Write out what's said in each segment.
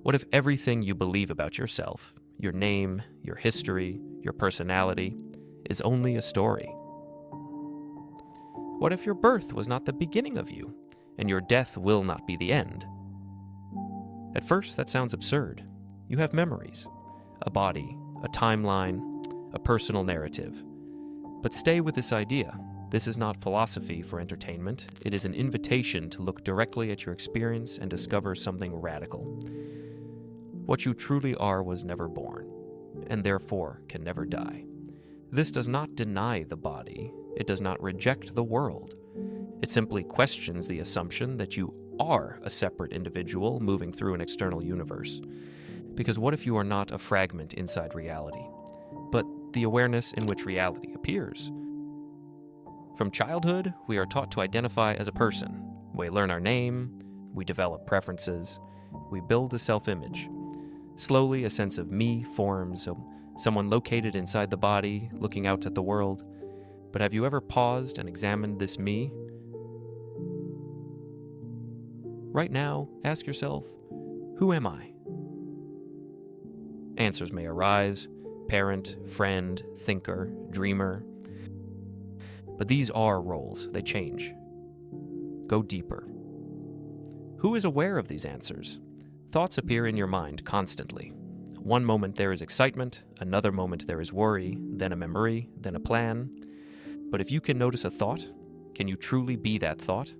What if everything you believe about yourself, your name, your history, your personality, is only a story? What if your birth was not the beginning of you, and your death will not be the end? At first, that sounds absurd. You have memories, a body, a timeline, a personal narrative. But stay with this idea. This is not philosophy for entertainment. It is an invitation to look directly at your experience and discover something radical. What you truly are was never born, and therefore can never die. This does not deny the body. It does not reject the world. It simply questions the assumption that you are a separate individual moving through an external universe. Because what if you are not a fragment inside reality, but the awareness in which reality appears? From childhood, we are taught to identify as a person. We learn our name, we develop preferences, we build a self-image. Slowly, a sense of me forms, someone located inside the body, looking out at the world. But have you ever paused and examined this me? Right now, ask yourself, who am I? Answers may arise: parent, friend, thinker, dreamer. But these are roles, they change. Go deeper. Who is aware of these answers? Thoughts appear in your mind constantly. One moment there is excitement, another moment there is worry, then a memory, then a plan. But if you can notice a thought, can you truly be that thought?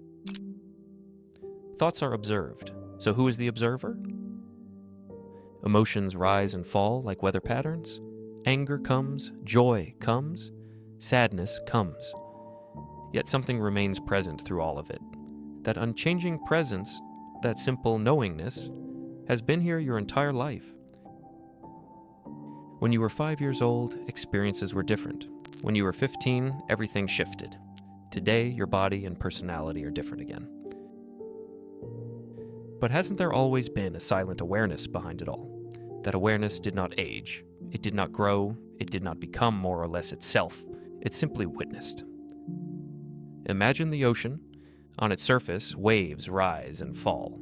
Thoughts are observed, so who is the observer? Emotions rise and fall like weather patterns. Anger comes, joy comes, sadness comes. Yet something remains present through all of it. That unchanging presence, that simple knowingness, has been here your entire life. When you were 5 years old, experiences were different. When you were 15, everything shifted. Today, your body and personality are different again. But hasn't there always been a silent awareness behind it all? That awareness did not age, it did not grow, it did not become more or less itself, it simply witnessed. Imagine the ocean. On its surface, waves rise and fall.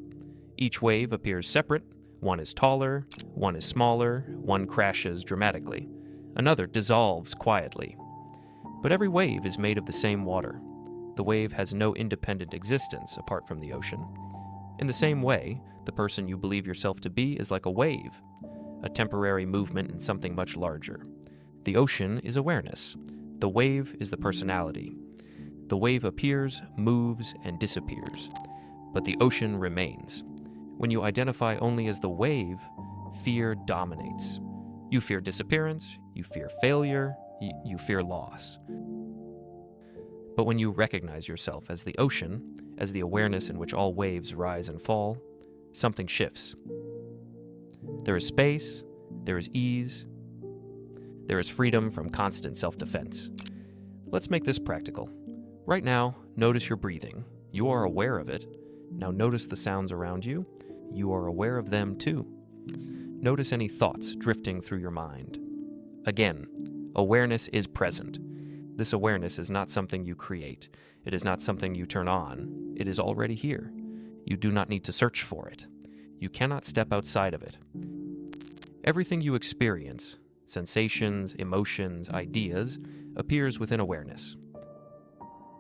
Each wave appears separate. One is taller, one is smaller, one crashes dramatically, another dissolves quietly. But every wave is made of the same water. The wave has no independent existence apart from the ocean. In the same way, the person you believe yourself to be is like a wave, a temporary movement in something much larger. The ocean is awareness. The wave is the personality. The wave appears, moves, and disappears. But the ocean remains. When you identify only as the wave, fear dominates. You fear disappearance, you fear failure, you fear loss. But when you recognize yourself as the ocean, as the awareness in which all waves rise and fall, something shifts. There is space, there is ease, there is freedom from constant self-defense. Let's make this practical. Right now, notice your breathing. You are aware of it. Now notice the sounds around you. You are aware of them too. Notice any thoughts drifting through your mind. Again, awareness is present. This awareness is not something you create. It is not something you turn on. It is already here. You do not need to search for it. You cannot step outside of it. Everything you experience, sensations, emotions, ideas, appears within awareness.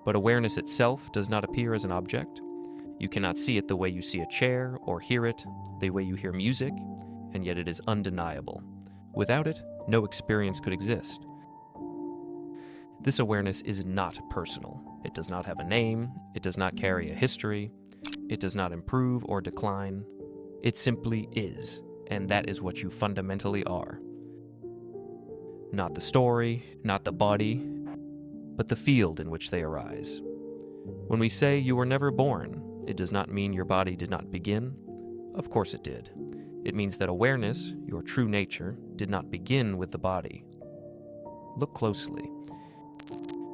But awareness itself does not appear as an object. You cannot see it the way you see a chair or hear it the way you hear music, and yet it is undeniable. Without it, no experience could exist. This awareness is not personal. It does not have a name. It does not carry a history. It does not improve or decline. It simply is, and that is what you fundamentally are. Not the story, not the body, but the field in which they arise. When we say you were never born, it does not mean your body did not begin. Of course it did. It means that awareness, your true nature, did not begin with the body. Look closely.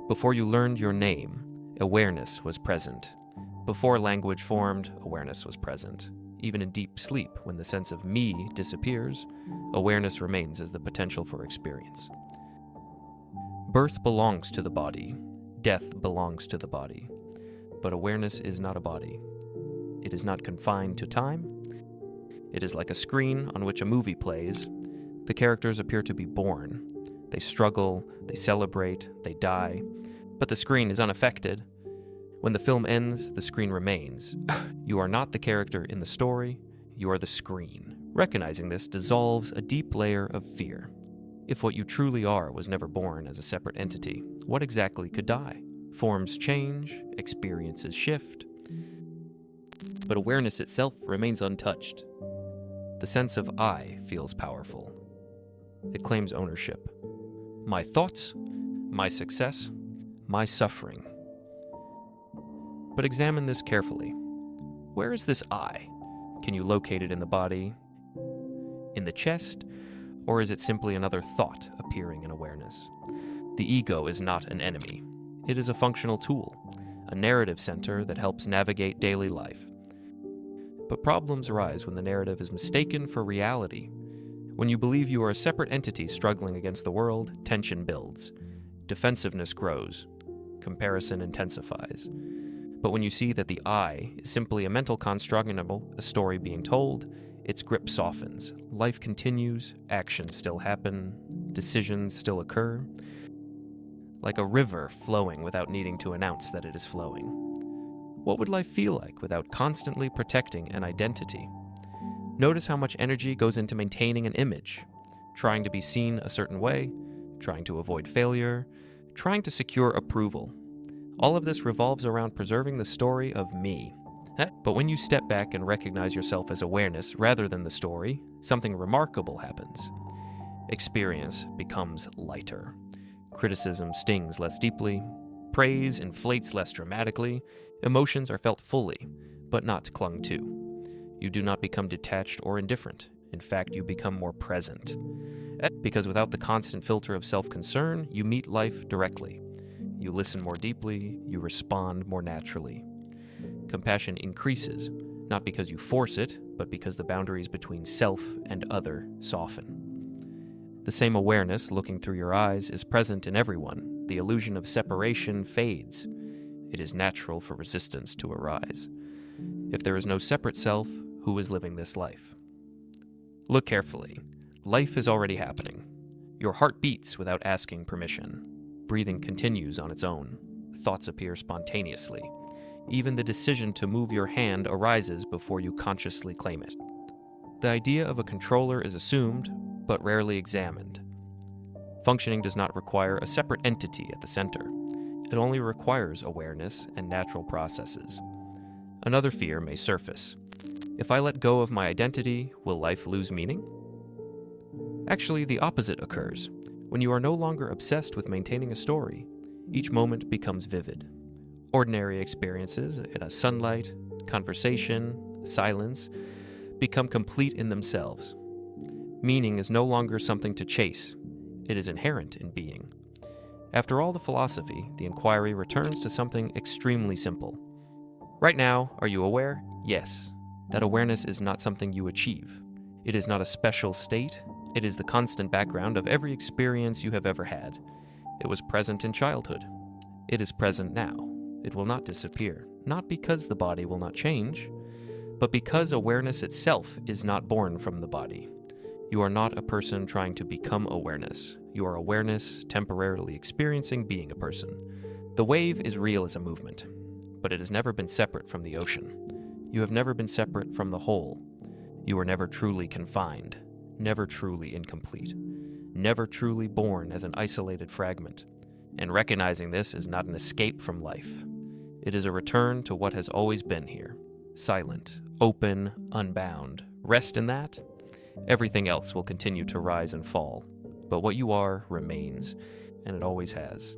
Before you learned your name, awareness was present. Before language formed, awareness was present. Even in deep sleep, when the sense of me disappears, awareness remains as the potential for experience. Birth belongs to the body. Death belongs to the body. But awareness is not a body. It is not confined to time. It is like a screen on which a movie plays. The characters appear to be born. They struggle, they celebrate, they die, but the screen is unaffected. When the film ends, the screen remains. You are not the character in the story, you are the screen. Recognizing this dissolves a deep layer of fear. If what you truly are was never born as a separate entity, what exactly could die? Forms change, experiences shift, but awareness itself remains untouched. The sense of I feels powerful. It claims ownership. My thoughts, my success, my suffering. But examine this carefully. Where is this I? Can you locate it in the body, in the chest, or is it simply another thought appearing in awareness? The ego is not an enemy. It is a functional tool, a narrative center that helps navigate daily life. But problems arise when the narrative is mistaken for reality. When you believe you are a separate entity struggling against the world, tension builds. Defensiveness grows. Comparison intensifies. But when you see that the I is simply a mental construct, a story being told, its grip softens. Life continues, actions still happen, decisions still occur. Like a river flowing without needing to announce that it is flowing. What would life feel like without constantly protecting an identity? Notice how much energy goes into maintaining an image, trying to be seen a certain way, trying to avoid failure, trying to secure approval. All of this revolves around preserving the story of me. But when you step back and recognize yourself as awareness rather than the story, something remarkable happens. Experience becomes lighter. Criticism stings less deeply. Praise inflates less dramatically. Emotions are felt fully, but not clung to. You do not become detached or indifferent. In fact, you become more present. Because without the constant filter of self-concern, you meet life directly. You listen more deeply, you respond more naturally. Compassion increases, not because you force it, but because the boundaries between self and other soften. The same awareness looking through your eyes is present in everyone. The illusion of separation fades. It is natural for resistance to arise. If there is no separate self, who is living this life? Look carefully. Life is already happening. Your heart beats without asking permission. Breathing continues on its own. Thoughts appear spontaneously. Even the decision to move your hand arises before you consciously claim it. The idea of a controller is assumed, but rarely examined. Functioning does not require a separate entity at the center. It only requires awareness and natural processes. Another fear may surface. If I let go of my identity, will life lose meaning? Actually, the opposite occurs. When you are no longer obsessed with maintaining a story, each moment becomes vivid. Ordinary experiences, sunlight, conversation, silence, become complete in themselves. Meaning is no longer something to chase. It is inherent in being. After all the philosophy, the inquiry returns to something extremely simple. Right now, are you aware? Yes. That awareness is not something you achieve. It is not a special state. It is the constant background of every experience you have ever had. It was present in childhood. It is present now. It will not disappear, not because the body will not change, but because awareness itself is not born from the body. You are not a person trying to become awareness. You are awareness temporarily experiencing being a person. The wave is real as a movement, but it has never been separate from the ocean. You have never been separate from the whole. You were never truly confined, never truly incomplete, never truly born as an isolated fragment. And recognizing this is not an escape from life. It is a return to what has always been here. Silent, open, unbound. Rest in that. Everything else will continue to rise and fall. But what you are remains, and it always has.